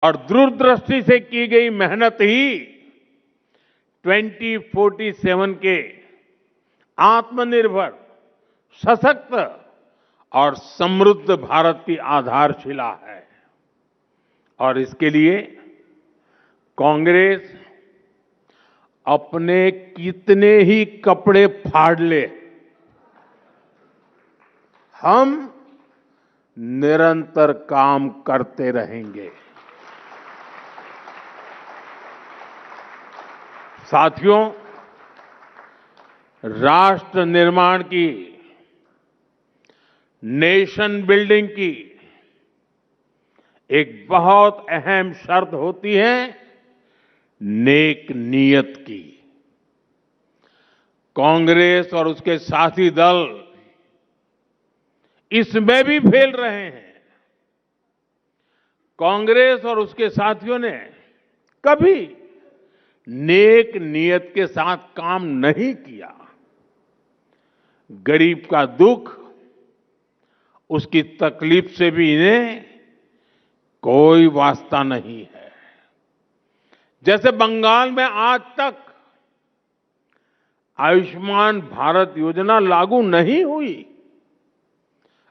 और दूरदृष्टि से की गई मेहनत ही 2047 के आत्मनिर्भर, सशक्त और समृद्ध भारत की आधारशिला है। और इसके लिए कांग्रेस अपने कितने ही कपड़े फाड़ ले, हम निरंतर काम करते रहेंगे। साथियों, राष्ट्र निर्माण की, नेशन बिल्डिंग की एक बहुत अहम शर्त होती है नेक नीयत की। कांग्रेस और उसके साथी दल इसमें भी फेल रहे हैं। कांग्रेस और उसके साथियों ने कभी नेक नीयत के साथ काम नहीं किया। गरीब का दुख, उसकी तकलीफ से भी इन्हें कोई वास्ता नहीं है। जैसे बंगाल में आज तक आयुष्मान भारत योजना लागू नहीं हुई।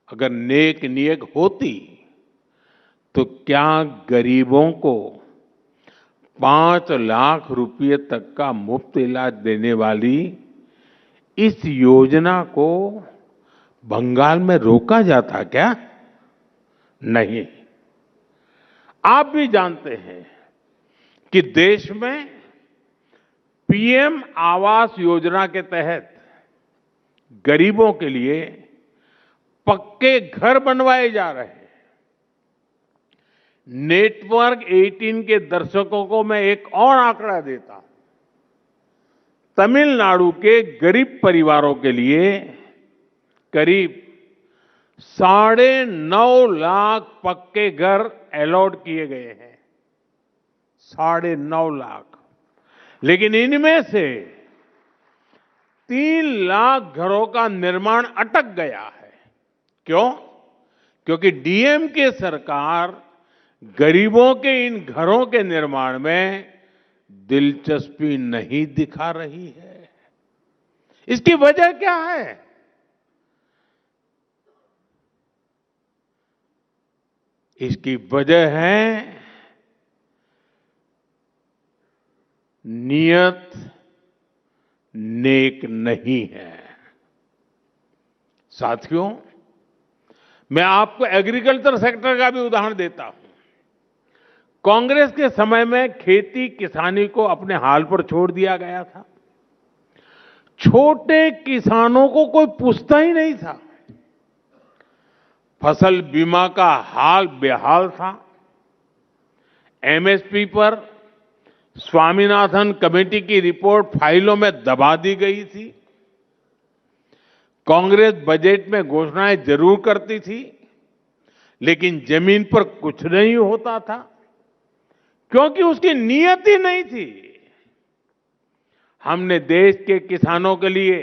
अगर नेक नीयत होती तो क्या गरीबों को 5 लाख रुपए तक का मुफ्त इलाज देने वाली इस योजना को बंगाल में रोका जाता क्या? नहीं। आप भी जानते हैं कि देश में पीएम आवास योजना के तहत गरीबों के लिए पक्के घर बनवाए जा रहे हैं। नेटवर्क 18 के दर्शकों को मैं एक और आंकड़ा देता हूं। तमिलनाडु के गरीब परिवारों के लिए करीब 9.5 लाख पक्के घर अलॉट किए गए हैं। 9.5 लाख। लेकिन इनमें से 3 लाख घरों का निर्माण अटक गया है। क्यों? क्योंकि डीएमके सरकार गरीबों के इन घरों के निर्माण में दिलचस्पी नहीं दिखा रही है। इसकी वजह क्या है? इसकी वजह है नियत नेक नहीं है। साथियों, मैं आपको एग्रीकल्चर सेक्टर का भी उदाहरण देता हूं। कांग्रेस के समय में खेती किसानी को अपने हाल पर छोड़ दिया गया था। छोटे किसानों को कोई पूछता ही नहीं था। फसल बीमा का हाल बेहाल था। एमएसपी पर स्वामीनाथन कमेटी की रिपोर्ट फाइलों में दबा दी गई थी। कांग्रेस बजट में घोषणाएं जरूर करती थी, लेकिन जमीन पर कुछ नहीं होता था, क्योंकि उसकी नीयत ही नहीं थी। हमने देश के किसानों के लिए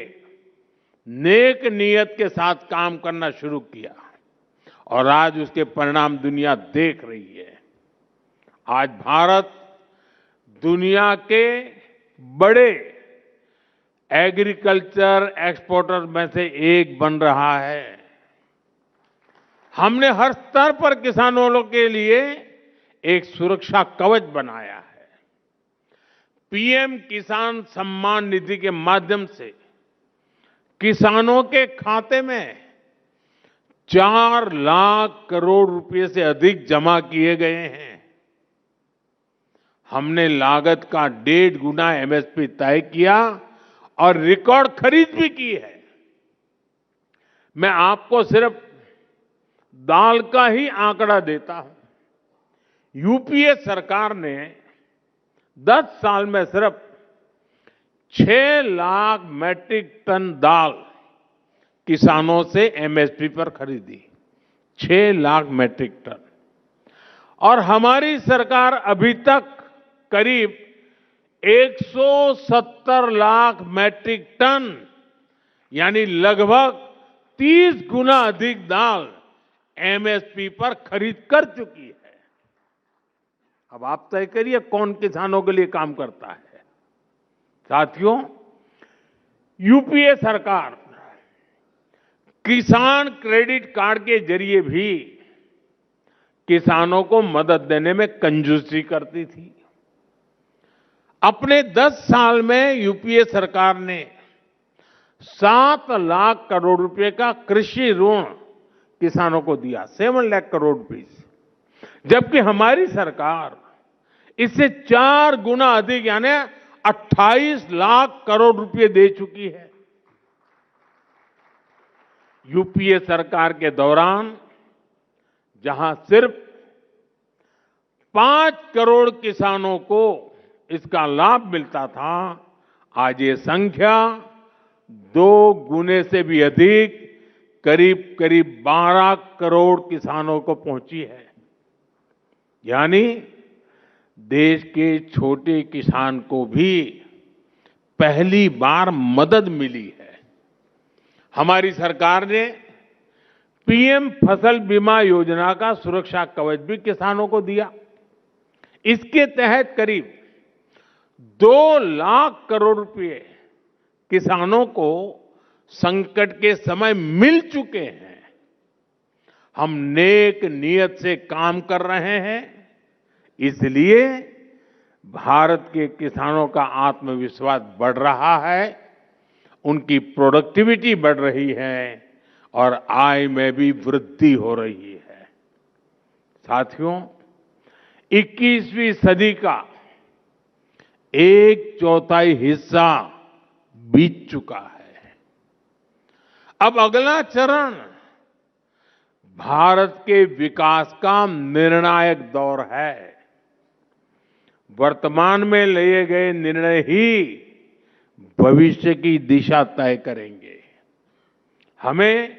नेक नीयत के साथ काम करना शुरू किया और आज उसके परिणाम दुनिया देख रही है। आज भारत दुनिया के बड़े एग्रीकल्चर एक्सपोर्टर में से एक बन रहा है। हमने हर स्तर पर किसानों के लिए एक सुरक्षा कवच बनाया है। पीएम किसान सम्मान निधि के माध्यम से किसानों के खाते में 4 लाख करोड़ रुपए से अधिक जमा किए गए हैं। हमने लागत का 1.5 गुना एमएसपी तय किया और रिकॉर्ड खरीद भी की है। मैं आपको सिर्फ दाल का ही आंकड़ा देता हूं। यूपीए सरकार ने 10 साल में सिर्फ 6 लाख मैट्रिक टन दाल किसानों से एमएसपी पर खरीदी। 6 लाख मैट्रिक टन। और हमारी सरकार अभी तक करीब 170 लाख मैट्रिक टन यानी लगभग 30 गुना अधिक दाल एमएसपी पर खरीद कर चुकी है। अब आप तय करिए कौन किसानों के लिए काम करता है। साथियों, यूपीए सरकार किसान क्रेडिट कार्ड के जरिए भी किसानों को मदद देने में कंजूसी करती थी। अपने 10 साल में यूपीए सरकार ने 7 लाख करोड़ रुपए का कृषि ऋण किसानों को दिया, 7 लाख करोड़ रुपीस, जबकि हमारी सरकार इससे 4 गुना अधिक यानी 28 लाख करोड़ रुपए दे चुकी है। यूपीए सरकार के दौरान जहां सिर्फ 5 करोड़ किसानों को इसका लाभ मिलता था, आज ये संख्या 2 गुने से भी अधिक करीब करीब 12 करोड़ किसानों को पहुंची है। यानी देश के छोटे किसान को भी पहली बार मदद मिली है। हमारी सरकार ने पीएम फसल बीमा योजना का सुरक्षा कवच भी किसानों को दिया। इसके तहत करीब 2 लाख करोड़ रुपए किसानों को संकट के समय मिल चुके हैं। हम नेक नियत से काम कर रहे हैं, इसलिए भारत के किसानों का आत्मविश्वास बढ़ रहा है, उनकी प्रोडक्टिविटी बढ़ रही है और आय में भी वृद्धि हो रही है। साथियों, 21वीं सदी का 1/4 हिस्सा बीत चुका है। अब अगला चरण भारत के विकास का निर्णायक दौर है। वर्तमान में लिए गए निर्णय ही भविष्य की दिशा तय करेंगे। हमें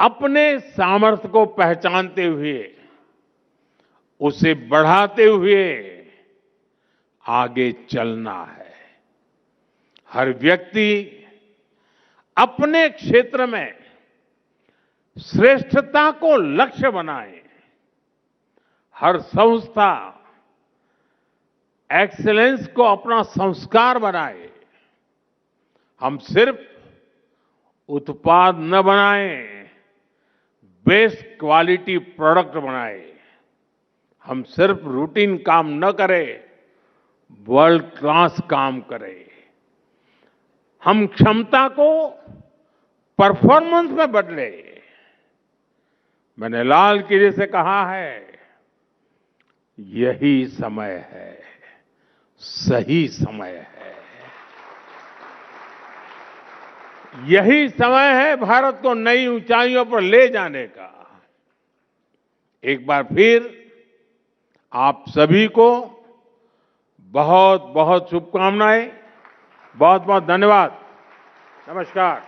अपने सामर्थ्य को पहचानते हुए, उसे बढ़ाते हुए आगे चलना है। हर व्यक्ति अपने क्षेत्र में श्रेष्ठता को लक्ष्य बनाए। हर संस्था एक्सीलेंस को अपना संस्कार बनाए। हम सिर्फ उत्पाद न बनाएं, बेस्ट क्वालिटी प्रोडक्ट बनाए। हम सिर्फ रूटीन काम न करें, वर्ल्ड क्लास काम करें। हम क्षमता को परफॉर्मेंस में बदले। मैंने लाल किले से कहा है, यही समय है, सही समय है। यही समय है भारत को नई ऊंचाइयों पर ले जाने का। एक बार फिर आप सभी को बहुत बहुत शुभकामनाएं। बहुत बहुत धन्यवाद। नमस्कार।